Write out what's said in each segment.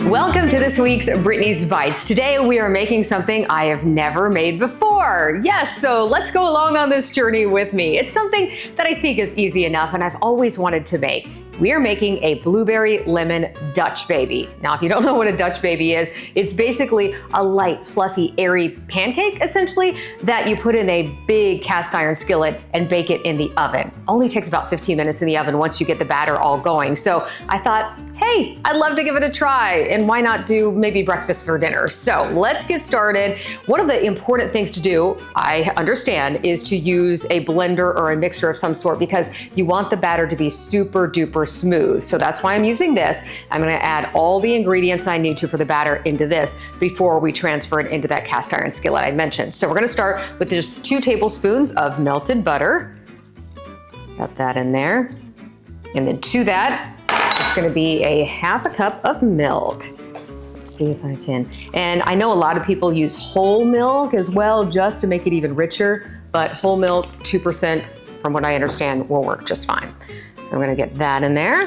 Welcome to this week's Brittany's Bites. Today we are making something I have never made before. Yes, so let's go along on this journey with me. It's something that I think is easy enough and I've always wanted to make. We are making a blueberry lemon Dutch baby. Now, if you don't know what a Dutch baby is, it's basically a light, fluffy, airy pancake, essentially, that you put in a big cast iron skillet and bake it in the oven. Only takes about 15 minutes in the oven once you get the batter all going. So I thought, hey, I'd love to give it a try, and why not do maybe breakfast for dinner? So let's get started. One of the important things to do, I understand, is to use a blender or a mixer of some sort because you want the batter to be super duper smooth. So that's why I'm using this. I'm gonna add all the ingredients I need to for the batter into this before we transfer it into that cast iron skillet I mentioned. So we're gonna start with just 2 tablespoons of melted butter. Got that in there. And then to that, it's gonna be a half a cup of milk. Let's see if I can. And I know a lot of people use whole milk as well, just to make it even richer, but whole milk, 2%, from what I understand, will work just fine. So I'm gonna get that in there.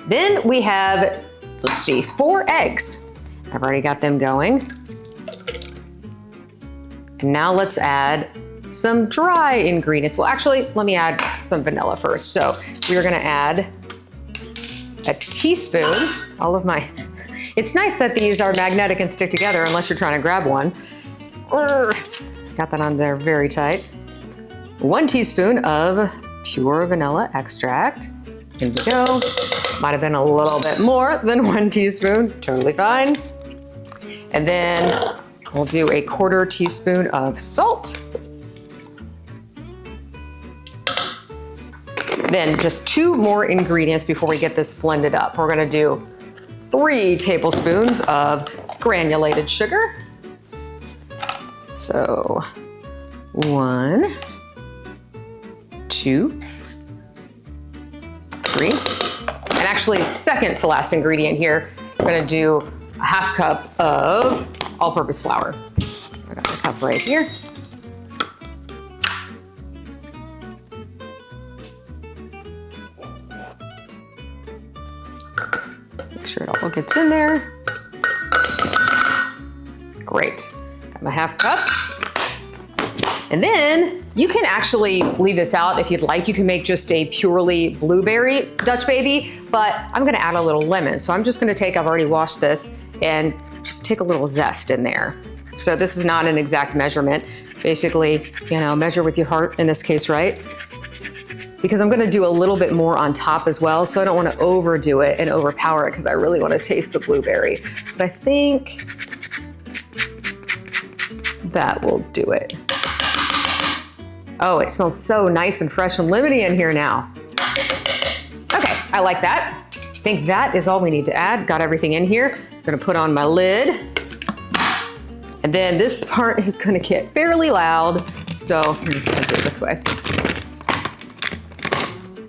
Then we have, let's see, 4 eggs. I've already got them going. And now let's add some dry ingredients. Well, actually, let me add some vanilla first. So we're gonna add a teaspoon, it's nice that these are magnetic and stick together unless you're trying to grab one. Got that on there very tight. 1 teaspoon of pure vanilla extract. Here we go. Might have been a little bit more than 1 teaspoon, totally fine. And then we'll do a 1/4 teaspoon of salt. Then just 2 more ingredients before we get this blended up. We're gonna do 3 tablespoons of granulated sugar. So 1, 2, 3. And actually, second to last ingredient here, we're gonna do a half cup of all-purpose flour. I got the cup right here. Make sure it all gets in there. Great. Got my half cup. And then you can actually leave this out if you'd like. You can make just a purely blueberry Dutch baby, but I'm gonna add a little lemon. So I'm just gonna take, I've already washed this, and just take a little zest in there. So this is not an exact measurement. Basically, you know, measure with your heart in this case, right? Because I'm gonna do a little bit more on top as well, so I don't wanna overdo it and overpower it because I really wanna taste the blueberry. But I think that will do it. Oh, it smells so nice and fresh and lemony in here now. Okay, I like that. I think that is all we need to add. Got everything in here. I'm gonna put on my lid. And then this part is gonna get fairly loud, so I'm gonna do it this way.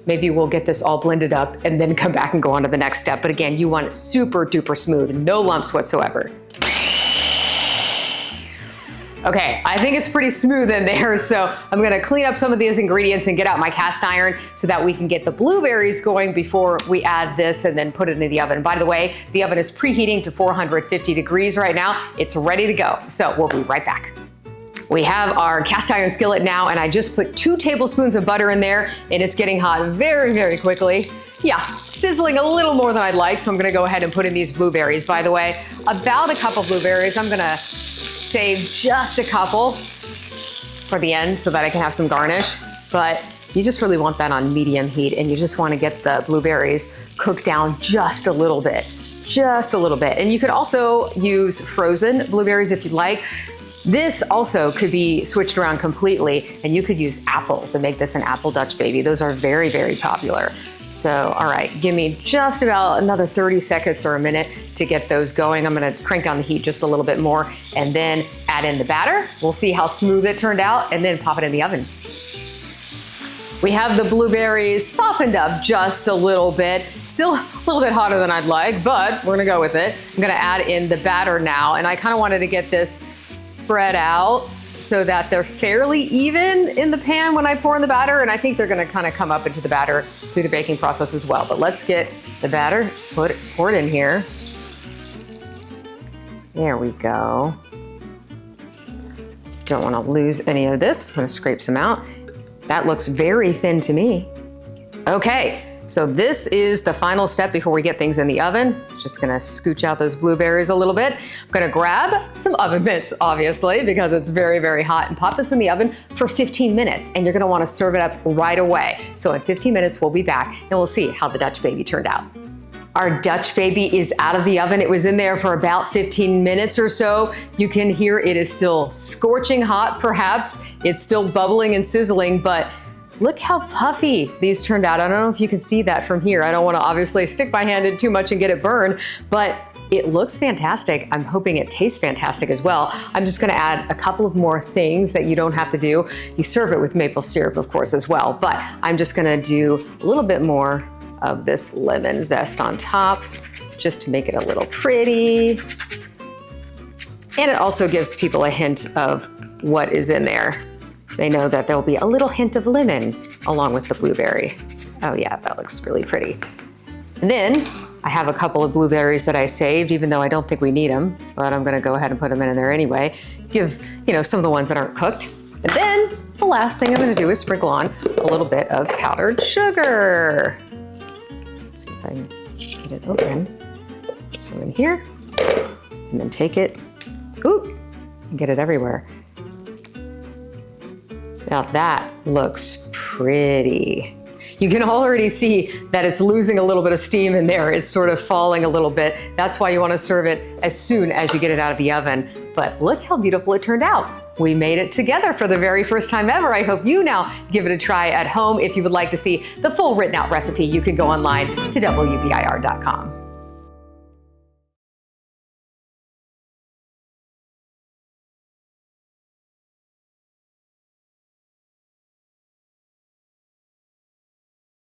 Maybe we'll get this all blended up and then come back and go on to the next step. But again, you want it super duper smooth, no lumps whatsoever. Okay, I think it's pretty smooth in there, so I'm gonna clean up some of these ingredients and get out my cast iron so that we can get the blueberries going before we add this and then put it in the oven. By the way, the oven is preheating to 450 degrees right now. It's ready to go, so we'll be right back. We have our cast iron skillet now, and I just put 2 tablespoons of butter in there, and it's getting hot very, very quickly. Yeah, sizzling a little more than I'd like, so I'm gonna go ahead and put in these blueberries. By the way, about a cup of blueberries. I'm gonna save just a couple for the end so that I can have some garnish, but you just really want that on medium heat, and you just wanna get the blueberries cooked down just a little bit. And you could also use frozen blueberries if you'd like. This also could be switched around completely, and you could use apples and make this an apple Dutch baby. Those are very, very popular. So, all right, give me just about another 30 seconds or a minute to get those going. I'm gonna crank down the heat just a little bit more and then add in the batter. We'll see how smooth it turned out and then pop it in the oven. We have the blueberries softened up just a little bit. Still a little bit hotter than I'd like, but we're gonna go with it. I'm gonna add in the batter now, and I kinda wanted to get this spread out so that they're fairly even in the pan when I pour in the batter, and I think they're gonna kind of come up into the batter through the baking process as well. But let's get the batter poured in here. There we go. Don't want to lose any of this. I'm gonna scrape some out. That looks very thin to me. Okay, so this is the final step before we get things in the oven. Just gonna scooch out those blueberries a little bit. I'm gonna grab some oven mitts, obviously, because it's very, very hot, and pop this in the oven for 15 minutes, and you're gonna wanna serve it up right away. So in 15 minutes, we'll be back, and we'll see how the Dutch baby turned out. Our Dutch baby is out of the oven. It was in there for about 15 minutes or so. You can hear it is still scorching hot, perhaps. It's still bubbling and sizzling, but look how puffy these turned out. I don't know if you can see that from here. I don't want to obviously stick my hand in too much and get it burned, but it looks fantastic. I'm hoping it tastes fantastic as well. I'm just gonna add a couple of more things that you don't have to do. You serve it with maple syrup, of course, as well, but I'm just gonna do a little bit more of this lemon zest on top, just to make it a little pretty. And it also gives people a hint of what is in there. They know that there'll be a little hint of lemon along with the blueberry. Oh yeah, that looks really pretty. And then I have a couple of blueberries that I saved, even though I don't think we need them, but I'm gonna go ahead and put them in there anyway. Give, some of the ones that aren't cooked. And then the last thing I'm gonna do is sprinkle on a little bit of powdered sugar. Let's see if I can get it open. Put some in here, and then take it, and get it everywhere. Now that looks pretty. You can already see that it's losing a little bit of steam in there. It's sort of falling a little bit. That's why you want to serve it as soon as you get it out of the oven. But look how beautiful it turned out. We made it together for the very first time ever. I hope you now give it a try at home. If you would like to see the full written out recipe, you can go online to WBIR.com.